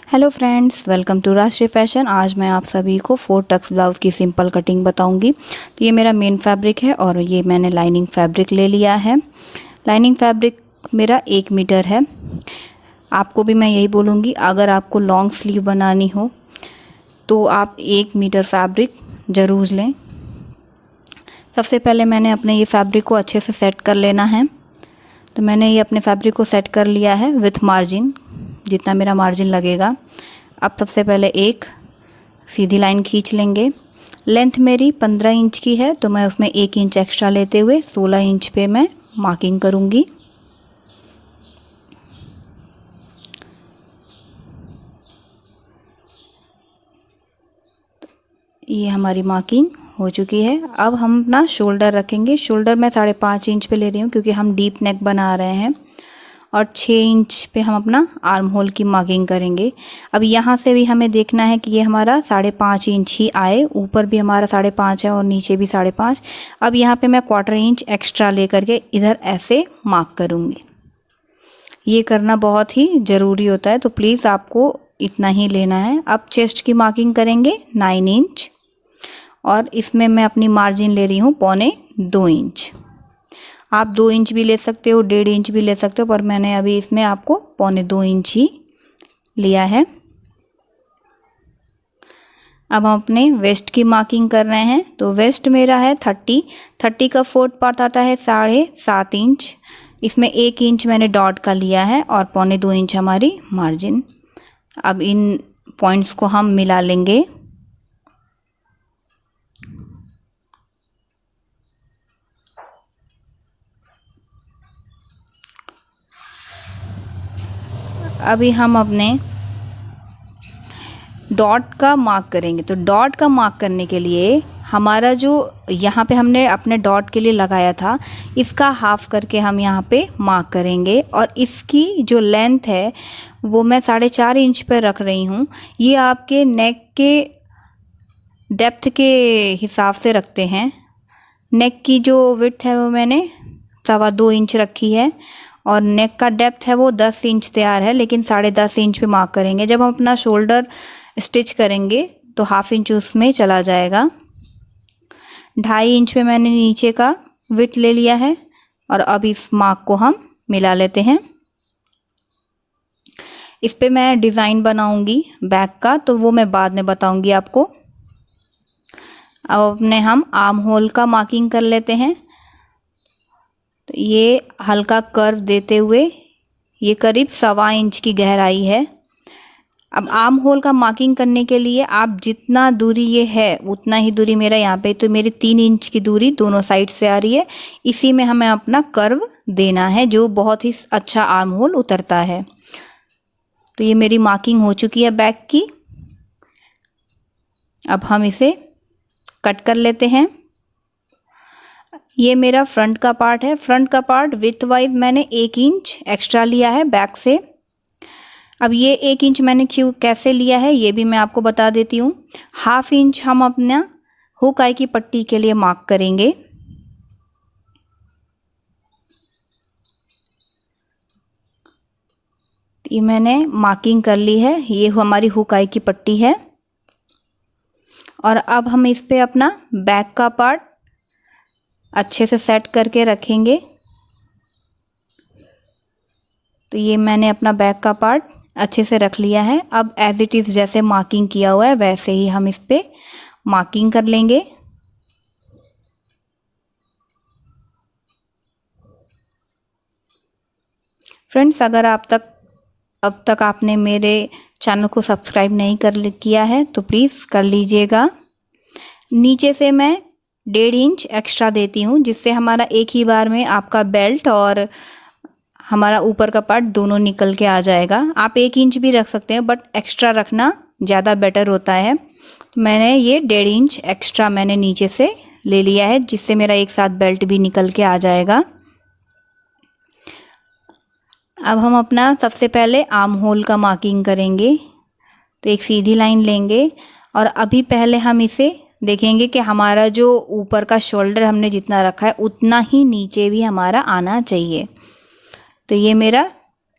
Hello friends, welcome to राष्ट्रीय fashion. आज मैं आप सभी को 4 टक्स ब्लाउज़ की सिंपल कटिंग बताऊंगी। तो ये मेरा मेन फैब्रिक है और ये मैंने लाइनिंग फैब्रिक ले लिया है। लाइनिंग फैब्रिक मेरा 1 मीटर है। आपको भी मैं यही बोलूँगी, अगर आपको लॉन्ग स्लीव बनानी हो तो आप 1 मीटर फैब्रिक ज़रूर लें। सबसे पहले मैंने अपने ये फैब्रिक को अच्छे से सेट कर लेना है। तो मैंने ये अपने फैब्रिक को सेट कर लिया है विथ मार्जिन, जितना मेरा मार्जिन लगेगा। अब सबसे पहले एक सीधी लाइन खींच लेंगे। लेंथ मेरी 15 इंच की है, तो मैं उसमें 1 इंच एक्स्ट्रा लेते हुए 16 इंच पे मैं मार्किंग करूँगी। ये हमारी मार्किंग हो चुकी है। अब हम अपना शोल्डर रखेंगे। शोल्डर मैं 5.5 इंच पे ले रही हूँ क्योंकि हम डीप नेक बना रहे हैं, और 6 इंच पे हम अपना आर्म होल की मार्किंग करेंगे। अब यहाँ से भी हमें देखना है कि ये हमारा 5.5 इंच ही आए। ऊपर भी हमारा 5.5 है और नीचे भी 5.5। अब यहाँ पे मैं 1/4 इंच एक्स्ट्रा लेकर के इधर ऐसे मार्क करूँगी। ये करना बहुत ही ज़रूरी होता है, तो प्लीज़ आपको इतना ही लेना है। अब चेस्ट की मार्किंग करेंगे 9 इंच, और इसमें मैं अपनी मार्जिन ले रही हूँ 1.25 इंच। आप 2 इंच भी ले सकते हो, 1.5 इंच भी ले सकते हो, पर मैंने अभी इसमें आपको 1.25 इंच ही लिया है। अब हम अपने वेस्ट की मार्किंग कर रहे हैं। तो वेस्ट मेरा है 30 का 4th पार्ट आता है 7.5 इंच। इसमें 1 इंच मैंने डॉट का लिया है और 1.25 इंच हमारी मार्जिन। अब इन पॉइंट्स को हम मिला लेंगे। अभी हम अपने डॉट का मार्क करेंगे। तो डॉट का मार्क करने के लिए हमारा जो यहाँ पे हमने अपने डॉट के लिए लगाया था, इसका हाफ करके हम यहाँ पे मार्क करेंगे, और इसकी जो लेंथ है वो मैं 4.5 इंच पर रख रही हूँ। ये आपके नेक के डेप्थ के हिसाब से रखते हैं। नेक की जो विड्थ है वो मैंने 2.25 इंच रखी है, और नेक का डेप्थ है वो 10 इंच तैयार है, लेकिन 10.5 इंच पे मार्क करेंगे। जब हम अपना शोल्डर स्टिच करेंगे तो 1/2 इंच उसमें चला जाएगा। 2.5 इंच पे मैंने नीचे का विड्थ ले लिया है, और अब इस मार्क को हम मिला लेते हैं। इस पे मैं डिज़ाइन बनाऊंगी बैक का, तो वो मैं बाद में बताऊंगी आपको। अब अपने हम आर्म होल का मार्किंग कर लेते हैं। तो ये हल्का कर्व देते हुए ये करीब 1.25 इंच की गहराई है। अब आर्म होल का मार्किंग करने के लिए आप जितना दूरी ये है उतना ही दूरी मेरा यहाँ पे, तो मेरी 3 इंच की दूरी दोनों साइड से आ रही है। इसी में हमें अपना कर्व देना है, जो बहुत ही अच्छा आर्म होल उतरता है। तो ये मेरी मार्किंग हो चुकी है बैक की। अब हम इसे कट कर लेते हैं। ये मेरा फ्रंट का पार्ट है। फ्रंट का पार्ट विथ वाइज मैंने 1 इंच एक्स्ट्रा लिया है बैक से। अब ये 1 इंच मैंने कैसे लिया है ये भी मैं आपको बता देती हूँ। 1/2 इंच हम अपना हुक आई की पट्टी के लिए मार्क करेंगे। ये मैंने मार्किंग कर ली है, ये हमारी हुक आई की पट्टी है। और अब हम इस पे अपना बैक का पार्ट अच्छे से सेट करके रखेंगे। तो ये मैंने अपना बैक का पार्ट अच्छे से रख लिया है। अब एज इट इज़ जैसे मार्किंग किया हुआ है वैसे ही हम इस पे मार्किंग कर लेंगे। फ्रेंड्स, अगर अब तक आपने मेरे चैनल को सब्सक्राइब नहीं किया है तो प्लीज़ कर लीजिएगा। नीचे से मैं 1.5 इंच एक्स्ट्रा देती हूँ, जिससे हमारा एक ही बार में आपका बेल्ट और हमारा ऊपर का पार्ट दोनों निकल के आ जाएगा। आप 1 इंच भी रख सकते हैं, बट एक्स्ट्रा रखना ज़्यादा बेटर होता है। मैंने ये 1.5 इंच एक्स्ट्रा मैंने नीचे से ले लिया है, जिससे मेरा एक साथ बेल्ट भी निकल के आ जाएगा। अब हम अपना सबसे पहले आर्म होल का मार्किंग करेंगे। तो एक सीधी लाइन लेंगे, और अभी पहले हम इसे देखेंगे कि हमारा जो ऊपर का शोल्डर हमने जितना रखा है उतना ही नीचे भी हमारा आना चाहिए। तो ये मेरा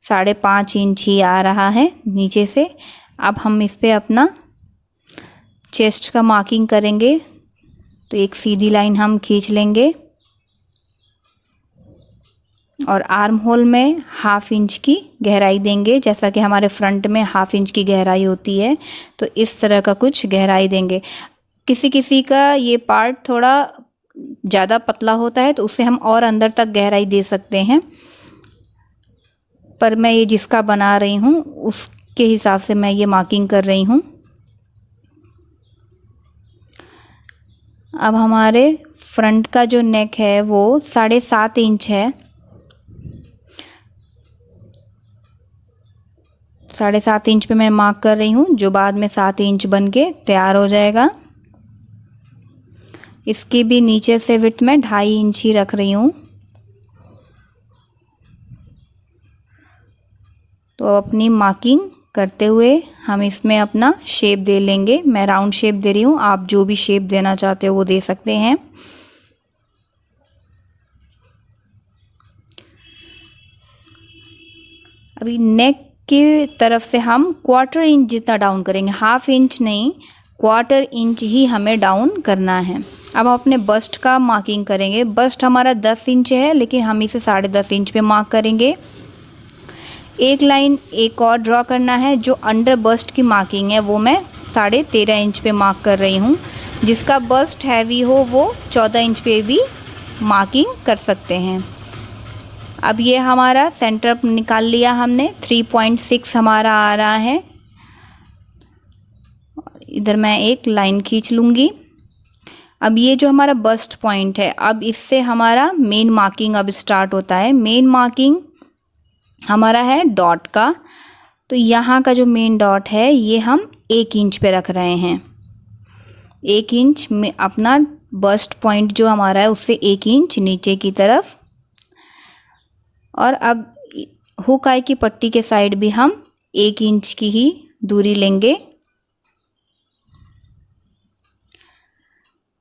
5.5 इंच ही आ रहा है नीचे से। अब हम इस पे अपना चेस्ट का मार्किंग करेंगे। तो एक सीधी लाइन हम खींच लेंगे और आर्म होल में 1/2 इंच की गहराई देंगे, जैसा कि हमारे फ्रंट में 1/2 इंच की गहराई होती है। तो इस तरह का कुछ गहराई देंगे। किसी किसी का ये पार्ट थोड़ा ज़्यादा पतला होता है तो उससे हम और अंदर तक गहराई दे सकते हैं, पर मैं ये जिसका बना रही हूँ उसके हिसाब से मैं ये मार्किंग कर रही हूँ। अब हमारे फ्रंट का जो नेक है वो 7.5 इंच है। 7.5 इंच पे मैं मार्क कर रही हूँ, जो बाद में 7 इंच बन के तैयार हो जाएगा। इसकी भी नीचे से विड्थ में 2.5 इंच ही रख रही हूँ। तो अपनी मार्किंग करते हुए हम इसमें अपना शेप दे लेंगे। मैं राउंड शेप दे रही हूँ, आप जो भी शेप देना चाहते हो वो दे सकते हैं। अभी नेक की तरफ से हम 1/4 इंच जितना डाउन करेंगे, 1/2 इंच नहीं, 1/4 इंच ही हमें डाउन करना है। अब हम अपने बस्ट का मार्किंग करेंगे। बस्ट हमारा 10 इंच है, लेकिन हम इसे 10.5 इंच पे मार्क करेंगे। एक लाइन एक और ड्रॉ करना है। जो अंडर बस्ट की मार्किंग है वो मैं 13.5 इंच पे मार्क कर रही हूँ। जिसका बस्ट हैवी हो वो 14 इंच पे भी मार्किंग कर सकते हैं। अब ये हमारा सेंटर निकाल लिया हमने, 3.6 हमारा आ रहा है। इधर मैं एक लाइन खींच लूँगी। अब ये जो हमारा बस्ट पॉइंट है, अब इससे हमारा मेन मार्किंग अब स्टार्ट होता है। मेन मार्किंग हमारा है डॉट का। तो यहाँ का जो मेन डॉट है ये हम 1 इंच पे रख रहे हैं। 1 इंच में अपना बस्ट पॉइंट जो हमारा है उससे 1 इंच नीचे की तरफ। और अब हुक आई की पट्टी के साइड भी हम 1 इंच की ही दूरी लेंगे।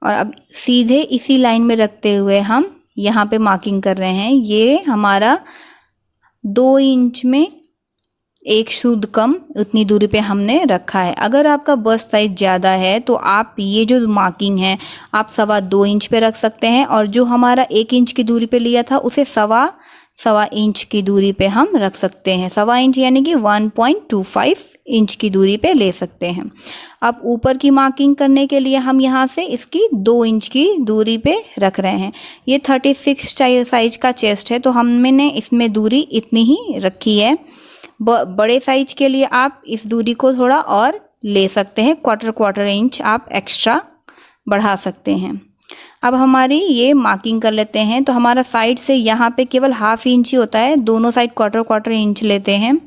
और अब सीधे इसी लाइन में रखते हुए हम यहाँ पे मार्किंग कर रहे हैं। ये हमारा 2 इंच में 1 सूद कम उतनी दूरी पे हमने रखा है। अगर आपका बस्ट साइज ज़्यादा है तो आप ये जो मार्किंग है आप 2.25 इंच पे रख सकते हैं, और जो हमारा 1 इंच की दूरी पे लिया था उसे 1.25 इंच की दूरी पे हम रख सकते हैं। 1.25 इंच यानी कि 1.25 इंच की दूरी पे ले सकते हैं। अब ऊपर की मार्किंग करने के लिए हम यहाँ से इसकी 2 इंच की दूरी पे रख रहे हैं। ये 36 साइज का चेस्ट है तो हमने इसमें दूरी इतनी ही रखी है। बड़े साइज के लिए आप इस दूरी को थोड़ा और ले सकते हैं, 1/4 इंच आप एक्स्ट्रा बढ़ा सकते हैं। अब हमारी ये मार्किंग कर लेते हैं। तो हमारा साइड से यहाँ पे केवल 1/2 इंच ही होता है, दोनों साइड 1/4 इंच लेते हैं।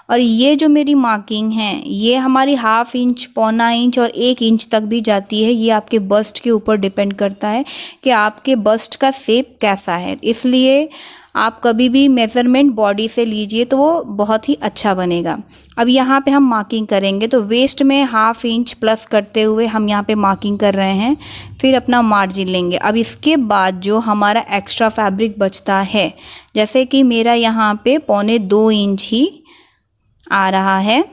और ये जो मेरी मार्किंग है ये हमारी 1/2 इंच, 1.25 इंच और 1 इंच तक भी जाती है। ये आपके बस्ट के ऊपर डिपेंड करता है कि आपके बस्ट का शेप कैसा है। इसलिए आप कभी भी मेज़रमेंट बॉडी से लीजिए तो वो बहुत ही अच्छा बनेगा। अब यहाँ पे हम मार्किंग करेंगे तो वेस्ट में 1/2 इंच प्लस करते हुए हम यहाँ पे मार्किंग कर रहे हैं। फिर अपना मार्जिन लेंगे। अब इसके बाद जो हमारा एक्स्ट्रा फैब्रिक बचता है, जैसे कि मेरा यहाँ पे 1.25 इंच ही आ रहा है,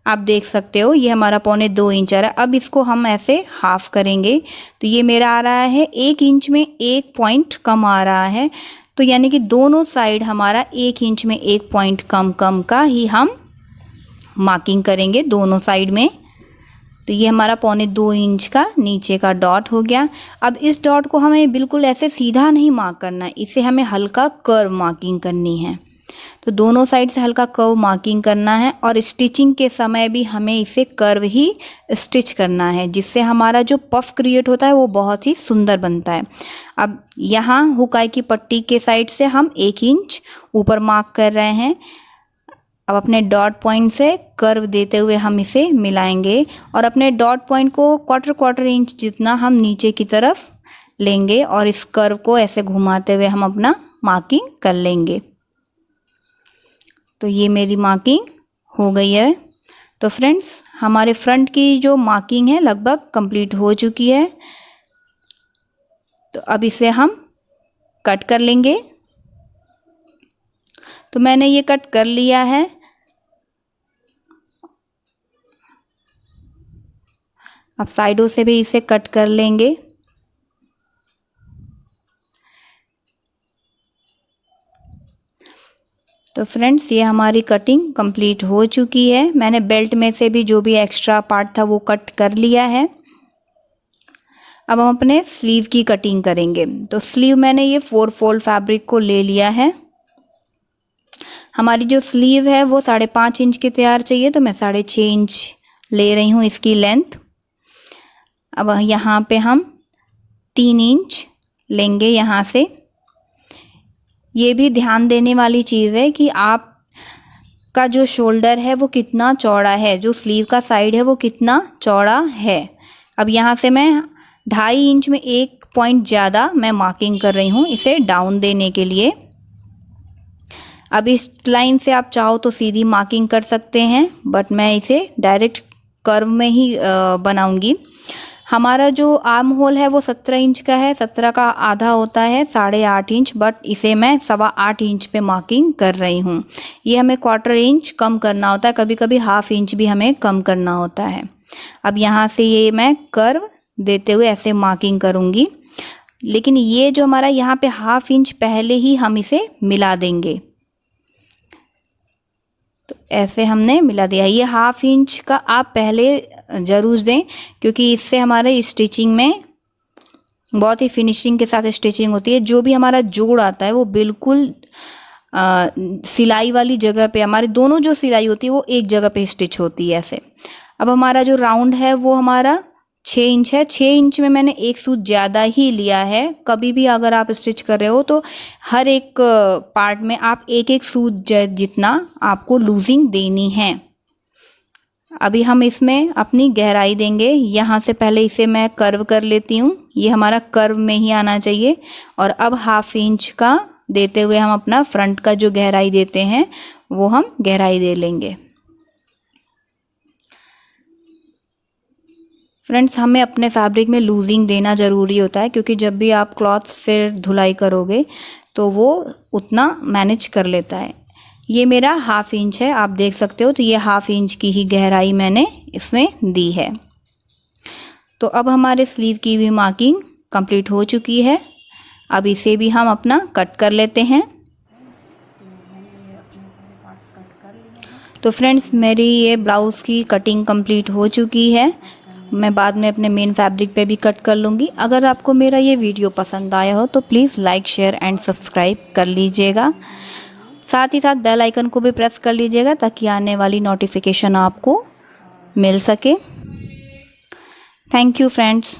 आप देख सकते हो ये हमारा 1.25 इंच आ रहा है। अब इसको हम ऐसे हाफ करेंगे तो ये मेरा आ रहा है 1 इंच में 1 पॉइंट कम आ रहा है। तो यानी कि दोनों साइड हमारा 1 इंच में 1 पॉइंट कम कम का ही हम मार्किंग करेंगे दोनों साइड में। तो ये हमारा 1.25 इंच का नीचे का डॉट हो गया। अब इस डॉट को हमें बिल्कुल ऐसे सीधा नहीं मार्क करना है, इसे हमें हल्का कर्व मार्किंग करनी है। तो दोनों साइड से हल्का कर्व मार्किंग करना है और स्टिचिंग के समय भी हमें इसे कर्व ही स्टिच करना है, जिससे हमारा जो पफ क्रिएट होता है वो बहुत ही सुंदर बनता है। अब यहाँ हुक आई की पट्टी के साइड से हम 1 इंच ऊपर मार्क कर रहे हैं। अब अपने डॉट पॉइंट से कर्व देते हुए हम इसे मिलाएंगे और अपने डॉट पॉइंट को 1/4 इंच जितना हम नीचे की तरफ लेंगे और इस कर्व को ऐसे घुमाते हुए हम अपना मार्किंग कर लेंगे। तो ये मेरी मार्किंग हो गई है। तो फ्रेंड्स, हमारे फ्रंट की जो मार्किंग है लगभग कंप्लीट हो चुकी है। तो अब इसे हम कट कर लेंगे। तो मैंने ये कट कर लिया है। अब साइडों से भी इसे कट कर लेंगे। तो फ्रेंड्स ये हमारी कटिंग कंप्लीट हो चुकी है। मैंने बेल्ट में से भी जो भी एक्स्ट्रा पार्ट था वो कट कर लिया है। अब हम अपने स्लीव की कटिंग करेंगे। तो स्लीव मैंने ये 4 फोल्ड फैब्रिक को ले लिया है। हमारी जो स्लीव है वो 5.5 इंच की तैयार चाहिए, तो मैं 6.5 इंच ले रही हूँ इसकी लेंथ। अब यहाँ पे हम 3 इंच लेंगे यहाँ से। ये भी ध्यान देने वाली चीज़ है कि आप का जो शोल्डर है वो कितना चौड़ा है, जो स्लीव का साइड है वो कितना चौड़ा है। अब यहाँ से मैं 2.5 इंच में 1 पॉइंट ज़्यादा मैं मार्किंग कर रही हूँ इसे डाउन देने के लिए। अब इस लाइन से आप चाहो तो सीधी मार्किंग कर सकते हैं, बट मैं इसे डायरेक्ट कर्व में ही बनाऊंगी। हमारा जो आर्म होल है वो 17 इंच का है, 17 का आधा होता है 8.5 इंच, बट इसे मैं 8.25 इंच पे मार्किंग कर रही हूँ। ये हमें 1/4 इंच कम करना होता है, कभी कभी 1/2 इंच भी हमें कम करना होता है। अब यहाँ से ये मैं कर्व देते हुए ऐसे मार्किंग करूँगी, लेकिन ये जो हमारा यहाँ पे 1/2 इंच पहले ही हम इसे मिला देंगे। तो ऐसे हमने मिला दिया। ये 1/2 इंच का आप पहले ज़रूर दें, क्योंकि इससे हमारे स्टिचिंग में बहुत ही फिनिशिंग के साथ स्टिचिंग होती है। जो भी हमारा जोड़ आता है वो बिल्कुल सिलाई वाली जगह पे, हमारी दोनों जो सिलाई होती है वो एक जगह पे स्टिच होती है ऐसे। अब हमारा जो राउंड है वो हमारा 6 इंच है। 6 इंच में मैंने एक सूत ज़्यादा ही लिया है। कभी भी अगर आप स्टिच कर रहे हो तो हर एक पार्ट में आप एक एक सूत जितना आपको लूजिंग देनी है। अभी हम इसमें अपनी गहराई देंगे। यहाँ से पहले इसे मैं कर्व कर लेती हूँ, ये हमारा कर्व में ही आना चाहिए। और अब 1/2 इंच का देते हुए हम अपना फ्रंट का जो गहराई देते हैं वो हम गहराई दे लेंगे। फ्रेंड्स हमें अपने फैब्रिक में लूजिंग देना ज़रूरी होता है, क्योंकि जब भी आप क्लॉथ फिर धुलाई करोगे तो वो उतना मैनेज कर लेता है। ये मेरा 1/2 इंच है, आप देख सकते हो। तो ये 1/2 इंच की ही गहराई मैंने इसमें दी है। तो अब हमारे स्लीव की भी मार्किंग कंप्लीट हो चुकी है। अब इसे भी हम अपना कट कर लेते हैं। तो फ्रेंड्स मेरी ये ब्लाउज़ की कटिंग कंप्लीट हो चुकी है। मैं बाद में अपने मेन फैब्रिक पे भी कट कर लूँगी। अगर आपको मेरा ये वीडियो पसंद आया हो तो please like share and subscribe कर लीजिएगा। साथ ही साथ बेल आइकन को भी प्रेस कर लीजिएगा ताकि आने वाली नोटिफिकेशन आपको मिल सके। Thank you friends.